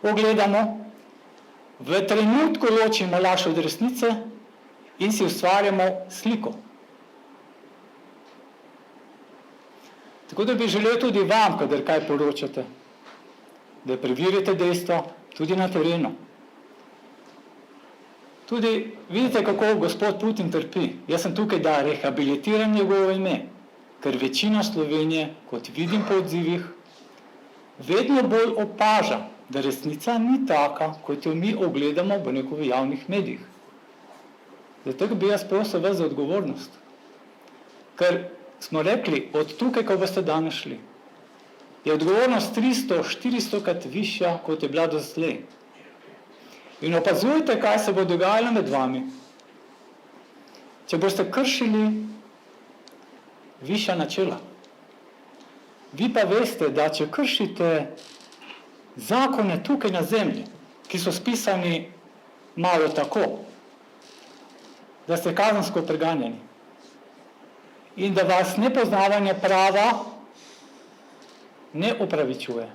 ogledamo, v trenutku ločimo laž od resnice in si ustvarjamo sliko. Tako da bi želel tudi vam, kadar kaj poročate, da preverite dejstva tudi na terenu. Tudi vidite, kako gospod Putin trpi. Jaz sem tukaj, da rehabilitiram njegovo ime, ker večina Slovenije, kot vidim po odzivih, vedno bolj opaža, da resnica ni taka, kot jo mi ogledamo v javnih medijih. Zato bi jaz prosil vas za odgovornost. Ker smo rekli, od tukaj, ko boste danes šli, je odgovornost 300-400 krat višja, kot je bila doslej. In opazujte, kaj se bo dogajalo med vami. Če boste kršili višja načela. Vi pa veste, da če kršite zakone tukaj na zemlji, ki so spisani malo tako, da ste kazensko preganjeni in da vas nepoznavanje prava ne upravičuje.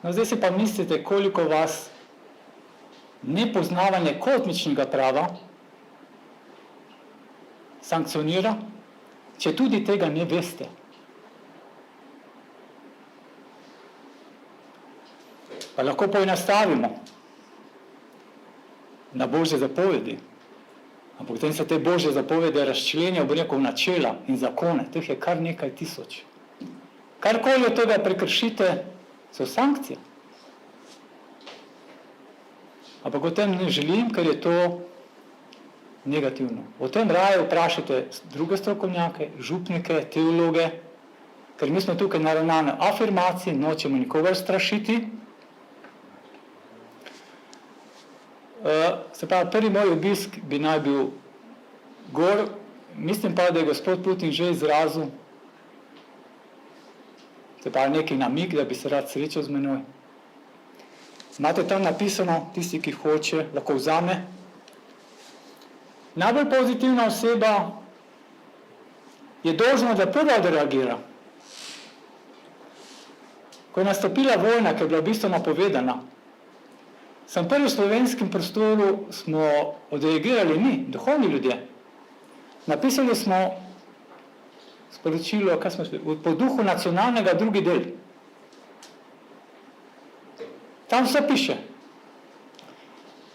No, zdaj si pa mislite, koliko vas nepoznavanje kozmičnega prava sankcionira, če tudi tega ne veste. Pa lahko poenostavimo na Božje zapovedi, ampak potem se te Božje zapovedi razčlenijo v načela in zakone, teh je kar nekaj tisoč. Karkoli od tega prekršite, so sankcije. Ampak o tem ne želim, ker je to negativno. O tem raje vprašajte druge strokovnjake, župnike, teologe, ker mi smo tukaj naravnane afirmacije, nočemo nikogar strašiti. Se pravi, prvi moj obisk bi naj bil gor, mislim pa, da je gospod Putin že izrazil, se pravi, neki namig, da bi se rad srečal z menoj. Imate tam napisano, tisti, ki hoče, lahko vzame. Najbolj pozitivna oseba je dolžna, da prva odreagira. Ko je nastopila vojna, ki je bila v bistvu napovedana, sem prvi v slovenskem prostoru smo odreagirali mi, duhovni ljudje. Napisali smo sporočilo, kaj smo šli, po duhu nacionalnega drugi del. Tam vse piše.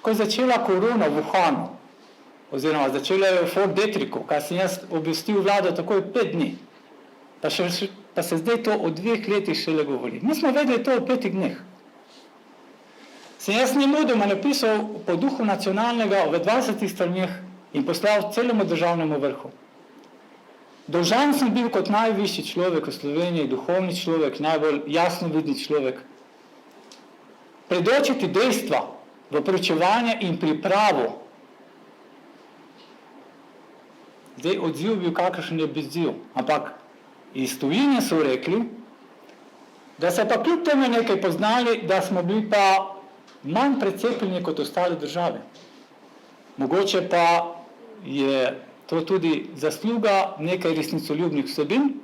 Ko je začela korona v Wuhanu, oziroma začela je v Fort Detricku, kaj sem jaz obvestil vlado takoj 5 dni, pa se zdaj to o 2 letih šele govori. Mi smo vedeli to v 5 dneh. Sem jaz nemudoma napisal po duhu nacionalnega v 20 straneh in poslal celemu državnemu vrhu. Dolžan sem bil kot najvišji človek v Sloveniji, duhovni človek, najbolj jasno vidni človek, predočiti dejstva v preučevanje in pripravo. Zdaj odziv bil kakršen je odziv, ampak iz tujine so rekli, da se pa kljub temu nekaj poznali, da smo bili pa manj precepljeni kot ostale države. Mogoče pa je to tudi zasluga nekaj resnicoljubnih vsebin,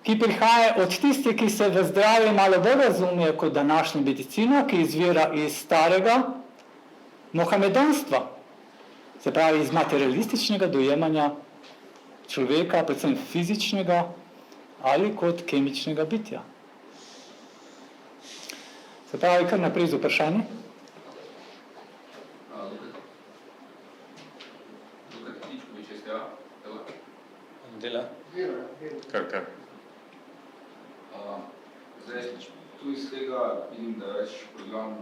ki prihaja od tistih, ki se v zdravju malo bolj razumejo kot današnja medicina, ki izvira iz starega mohamedanstva, se pravi iz materialističnega dojemanja človeka, predvsem fizičnega ali kot kemičnega bitja. Se pravi, kar naprej z vprašanji. Dela? Kar. Zdaj, tu iz tega vidim, da več program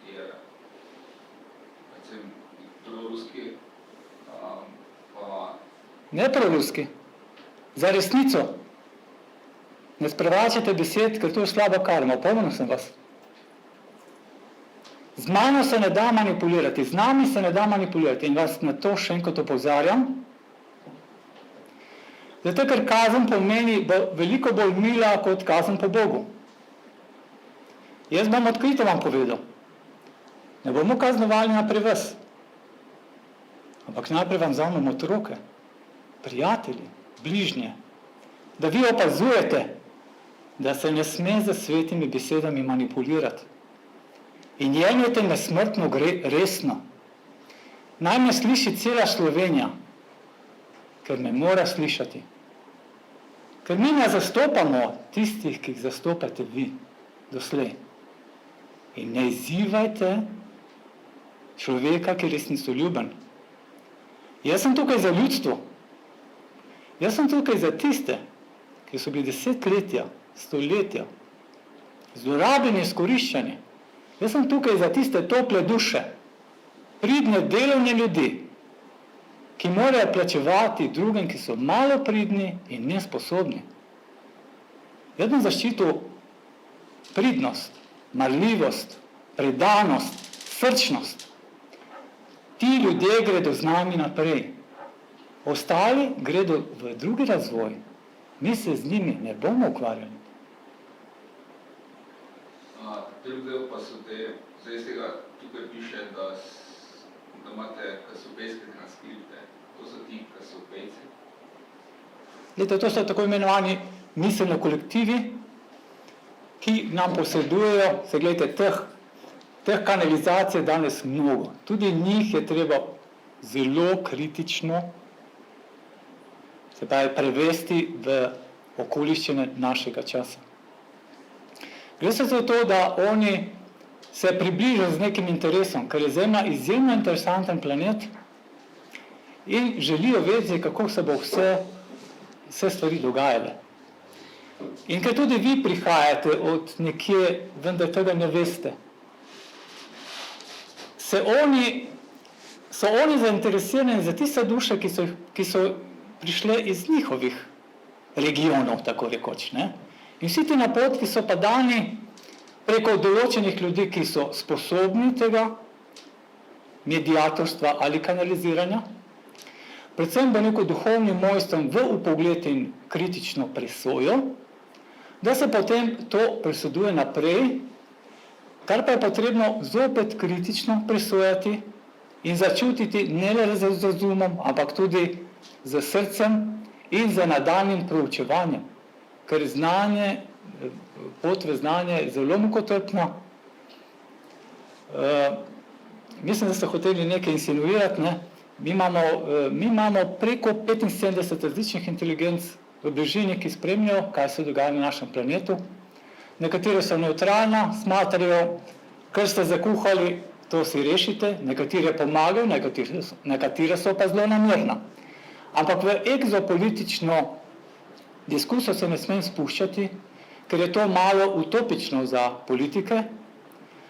je predvsem proruski, pa Ne proruski, za resnico. Ne sprevračajte besed, ker to je slaba karma, opomnil sem vas. Z mano se ne da manipulirati, z nami se ne da manipulirati in vas na to še enkrat opozarjam. Zato, ker kazen pomeni veliko bolj mila kot kazen po Bogu. Jaz bom odkrito vam povedal, ne bomo kaznovali naprej vas, ampak najprej vam vzamemo otroke, prijatelji, bližnje, da vi opazujete, da se ne sme za svetimi besedami manipulirati. In jemljete me smrtno resno. Naj me sliši cela Slovenija, ker me mora slišati. Ker mi ne zastopamo tistih, ki jih zastopate vi doslej. In ne izzivajte človeka, ki je resnicoljuben. Jaz sem tukaj za ljudstvo. Jaz sem tukaj za tiste, ki so bili desetletja, stoletja, zlorabljeni, izkoriščani. Jaz sem tukaj za tiste tople duše, pridne, delovne ljudi, ki morajo plačevati drugim, ki so malo pridni in nesposobni. Jaz bom zaščitil pridnost, marljivost, predanost, srčnost. Ti ljudje gredo z nami naprej. Ostali gredo v drugi razvoj. Mi se z njimi ne bomo ukvarjali. Drug del pa so te, zdaj z tega tukaj piše, da imate kasopejske transkripte. To so ti kasopejci. Glede, to so tako imenovani miselni kolektivi, ki nam posredujejo, se gledajte, teh kanalizacij je danes mnogo. Tudi njih je treba zelo kritično se pravi prevesti v okoliščine našega časa. Gre se za to, da oni se približajo z nekim interesom, ker je Zemlja izjemno interesanten planet in želijo vedeti, kako se bo vse stvari dogajale. In ker tudi vi prihajate od nekje, vendar tega ne veste, so oni zainteresirani za tiste duše, ki so prišle iz njihovih regionov, tako rekoč. Ne? In vsi ti napotki so pa dani preko določenih ljudi, ki so sposobni tega mediatorstva ali kanaliziranja, predvsem bo neko duhovnim mojstrom v vpogled in kritično presojo, da se potem to presoduje naprej, kar pa je potrebno zopet kritično presojati in začutiti ne le z razumom, ampak tudi z srcem in z nadaljnjim proučevanjem. Ker znanje, pot v znanje je zelo mukotrpna. Mislim, da ste hoteli nekaj insinuirati. Ne? Mi imamo preko 75 različnih inteligenc v bližini, ki spremljajo, kaj se dogaja na našem planetu. Nekatere so neutralna, smatrajo, kar ste zakuhali, to si rešite, nekatere pomagajo, nekatere so pa zelo namerna. Ampak v egzopolitično diskusijo se ne smem spuščati, ker je to malo utopično za politike.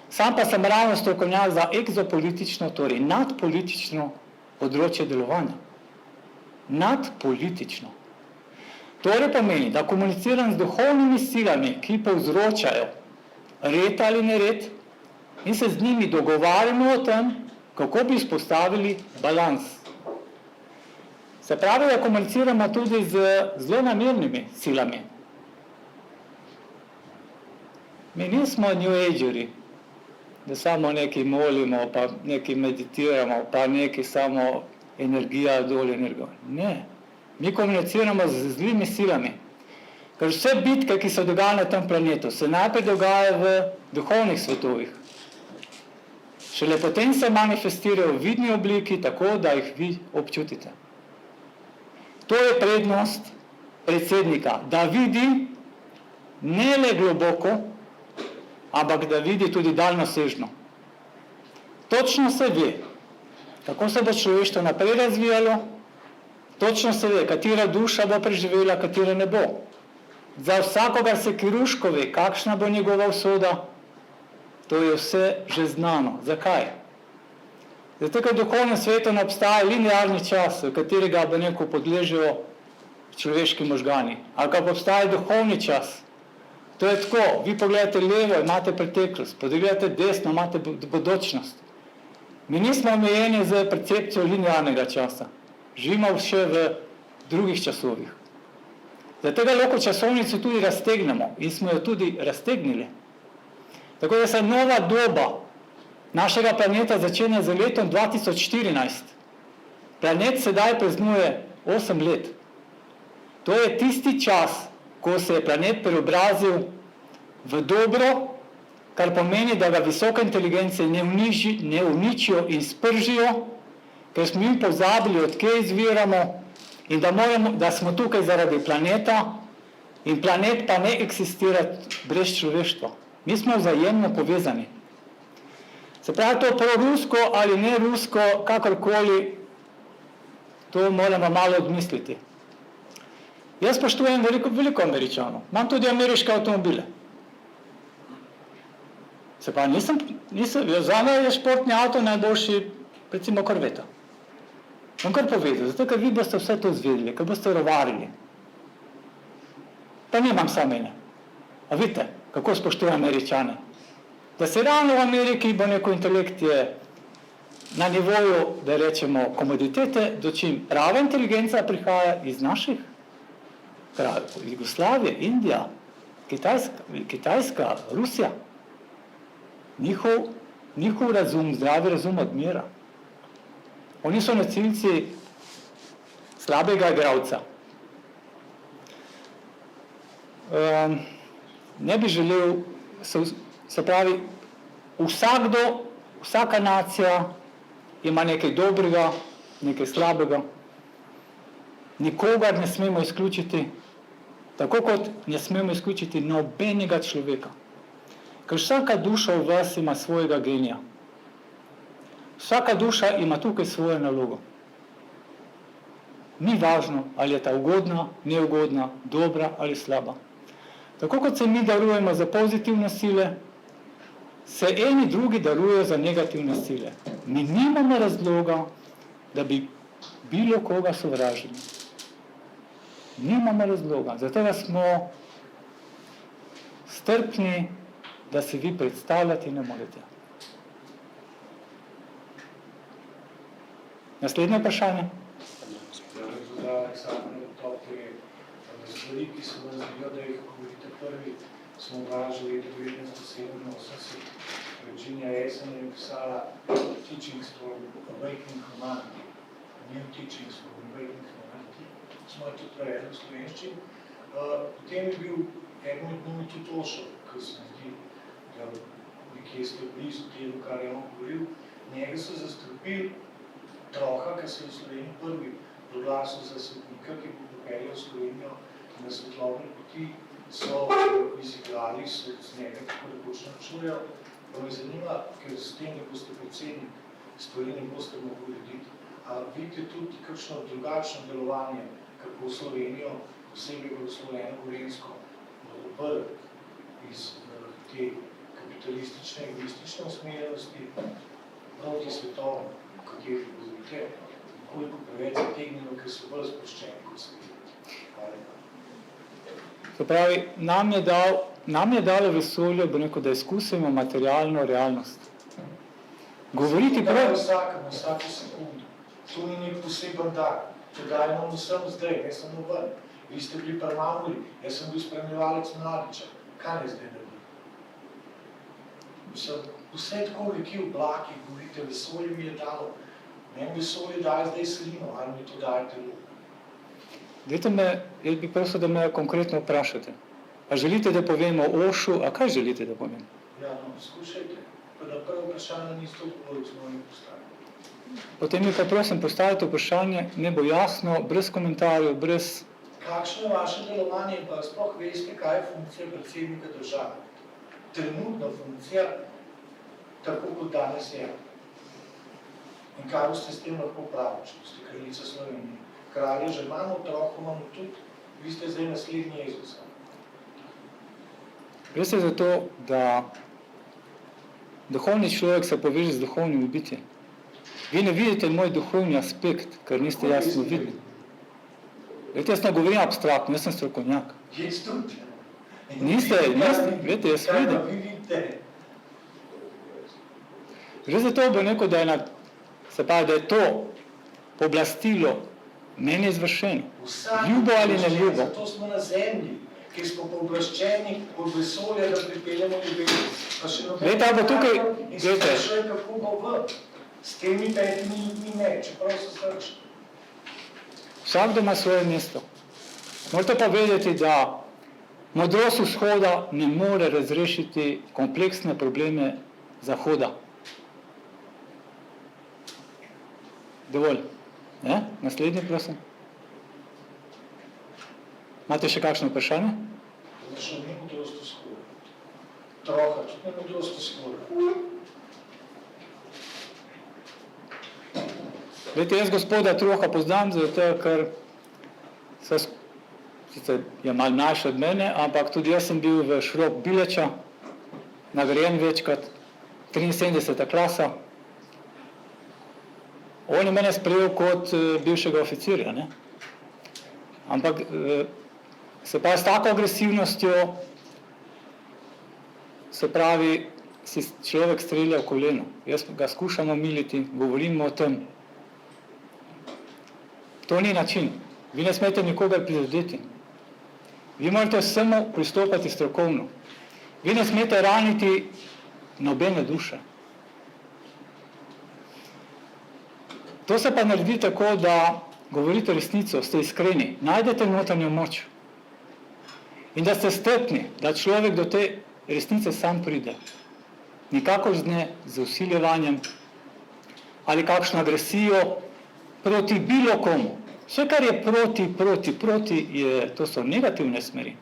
Sam pa sem ravno strokovnjak za egzopolitično, torej nadpolitično področje delovanja. Nadpolitično. Torej pomeni, da komuniciram z duhovnimi silami, ki povzročajo red ali nered in se z njimi dogovarjamo o tem, kako bi vzpostavili balans. Se pravi, da komuniciramo tudi z zelo namernimi silami. Mi nismo New Ageri, da samo nekaj molimo, pa nekaj meditiramo, pa nekaj samo energija dol energijo. Ne, mi komuniciramo z zlimi silami. Ker vse bitke, ki se dogajajo na tem planetu, se najprej dogajajo v duhovnih svetovih. Šele potem se manifestirajo v vidni obliki, tako da jih vi občutite. To je prednost predsednika, da vidi ne le globoko, ampak da vidi tudi daljnosežno. Točno se ve, kako se bo človeštvo naprej razvijalo, točno se ve, katera duša bo preživela, katera ne bo. Za vsakogar se kirurško ve, kakšna bo njegova usoda, to je vse že znano. Zakaj? Zato, ker v duhovnem svetu ne obstaja linearni čas, v katerega bo neko podležejo človeški možgani. Ali pa obstaja duhovni čas. To je tako, vi pogledate levo, imate preteklost, pogledate desno, imate bodočnost. Mi nismo omejeni z percepcijo linearnega časa. Živimo še v drugih časovih. Zato lahko časovnico tudi raztegnemo in smo jo tudi raztegnili. Tako da se nova doba našega planeta začenja z letom 2014. Planet sedaj praznuje 8 let. To je tisti čas, ko se je planet preobrazil v dobro, kar pomeni, da ga visoke inteligence ne uničijo in spržijo, ker smo jim pozabili, od kje izviramo in da smo tukaj zaradi planeta in planet pa ne eksistira brez človeštva. Mi smo vzajemno povezani. Se pravi, to prorusko ali ne rusko, kakorkoli, to moramo malo odmisliti. Jaz spoštujem veliko Američanov. Imam tudi ameriške avtomobile. Se pa zame je športni avto najboljši, recimo Corvette. Bom kar povedal, zato ker vi boste vse to izvedeli, ker boste rovarili. Pa nimam samo ene. A vidite, kako spoštujem Američane? Da se ravno v Ameriki bo neko intelekt je na nivoju, da rečemo, komoditete, dočim prava inteligenca prihaja iz naših Jugoslavije, Indija, Kitajska, Rusija. Njihov razum, zdravi razum odmira. Oni so nosilci slabega igralca. Ne bi želel, se pravi, vsaka nacija ima nekaj dobrega, nekaj slabega. Nikogar ne smemo izključiti, tako kot ne smemo izključiti nobenega človeka. Ker vsaka duša v vas ima svojega genija. Vsaka duša ima tukaj svojo nalogo. Ni važno, ali je ta ugodna, neugodna, dobra ali slaba. Tako kot se mi darujemo za pozitivne sile, se eni drugi darujejo za negativne sile. Mi nimamo razloga, da bi bilo koga sovražili. Nimamo razloga. Zato da smo strpni, da si vi predstavljati ne morete. Naslednje vprašanje. Stvari, ki se vam zdijo, da jih govorite prvi, smo vražili leta 1987. Virginia Essence je pisala Teachings for Awakening Humanity. New Teachings for Awakening Humanity. Smo jo tudi prevedli v slovenščini. Potem je bil eden med njimi tudi Ošo, ki se mi zdi, da nekje ste blizu tega, kar je on govoril. Njega so zastrupili Troha, ki se je v Sloveniji prvi proglasil za svetnika, ki bo popeljal Slovenijo na svetlobne poti, so izigrali, so z njega tako rekoč načujejo. Pa me zanima, ker s tem, da boste predsednik, stvari ne boste mogli urediti. A vidite tudi kakšno drugačno delovanje, kako Slovenijo, posebej blagoslovljeno Gorenjsko, iz te kapitalistične, egoistične usmerjenosti proti svetovno, v kateri govorite, koliko preveč zategnjeno, ker so bolj sproščeni kot svet. Hvala. To pravi, nam je dalo vesolje, da izkusimo materialno realnost. Govoriti prav... Vsako sekundo. To ni nek poseben dar. To dajemo vsem zdaj, ne samo ven. Vi ste bili premavili, jaz sem bil spremljevalec Mladiča. Kaj ne zdaj naredim? Vse tako veliki oblaki, govorite, vesolje mi je dalo. Meni vesolje daje zdaj slino, ali mi to daje telo. Dajte me, jaz bi prosil, da me konkretno vprašate. A želite, da povemo o Ošu, a kaj želite, da povem? Ja, no, skušajte. Pa na prvo vprašanje niste odgovorili, smo mi postavili. Potem mi pa prosim postavite vprašanje, ne bo jasno, brez komentarjev, brez... Kakšno je vaše delovanje in pa sploh veste, kaj je funkcija predsednika države? Trenutna funkcija, tako kot danes je. In kaj boste s tem lahko pravili, če boste kraljica Slovenije? Kralje že imamo, otrok imamo tudi, vi ste zdaj naslednji Jezusa. Gre se za to, da duhovni človek se poveže z duhovnim bitjem. Vi ne vidite moj duhovni aspekt, ker niste jasno vidni. Glede, jaz ne govorim abstraktno, jaz sem strokovnjak. Jaz tudi. Niste, glede, jaz Kaj vidim. pa vi vidite? Gre za to, bi rekel, da je to pooblastilo meni izvršeno. Ljubo ali ne ljubo. Zato smo na zemlji, kjer smo pooblaščeni od vesolja, da pripeljemo ljubezen. Pa še Glejte, ali bo tukaj- in se glejte. sprašuje, kako bo v. S temi 5 ljudmi ne, čeprav so srčni. Vsakdo ima svoje mesto. Morate pa vedeti, da modrost vzhoda ne more razrešiti kompleksne probleme zahoda. Dovolj. Ne? Naslednji, prosim. Imate še kakšno vprašanje? Znači, ni modrost vzhoda. Troha, tudi ne modrost vzhoda. Glejte, jaz gospoda Troha poznam, zato ker sicer je malo mlajši od mene, ampak tudi jaz sem bil v Šrop Bileča, nagrajen večkrat, 73. klasa. On je mene sprejel kot bivšega oficirja, ne? Ampak se pa s tako agresivnostjo, se pravi, si človek strelja v koleno. Jaz ga skušam omiliti, govorimo o tem. To ni način. Vi ne smete nikogar prizadeti. Vi morate samo pristopati strokovno. Vi ne smete raniti nobene duše. To se pa naredi tako, da govorite resnico, ste iskreni, najdete notranjo moč. In da ste strpni, da človek do te resnice sam pride. Nikakor ne z vsiljevanjem ali kakšno agresijo proti bilo komu. Vse, kar je proti, to so negativne smeri.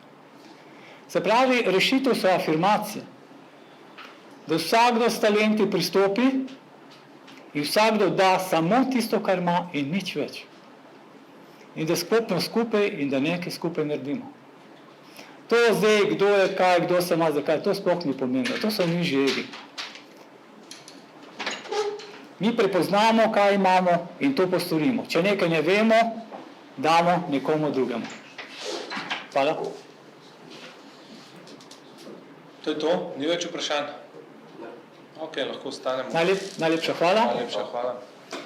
Se pravi, rešitev so afirmacije. Da vsakdo s talenti pristopi in vsakdo da samo tisto, kar ima in nič več. In da skopimo skupaj in da nekaj skupaj naredimo. To zdaj, kdo je kaj, kdo se ima zakaj, to sploh ni pomembno. To so nižji egi. Mi prepoznamo, kaj imamo in to postorimo. Če nekaj ne vemo, damo nekomu drugemu. Hvala. To je to? Ni več vprašanj? Ok, lahko ostanemo. Najlepša hvala. Najlepša hvala.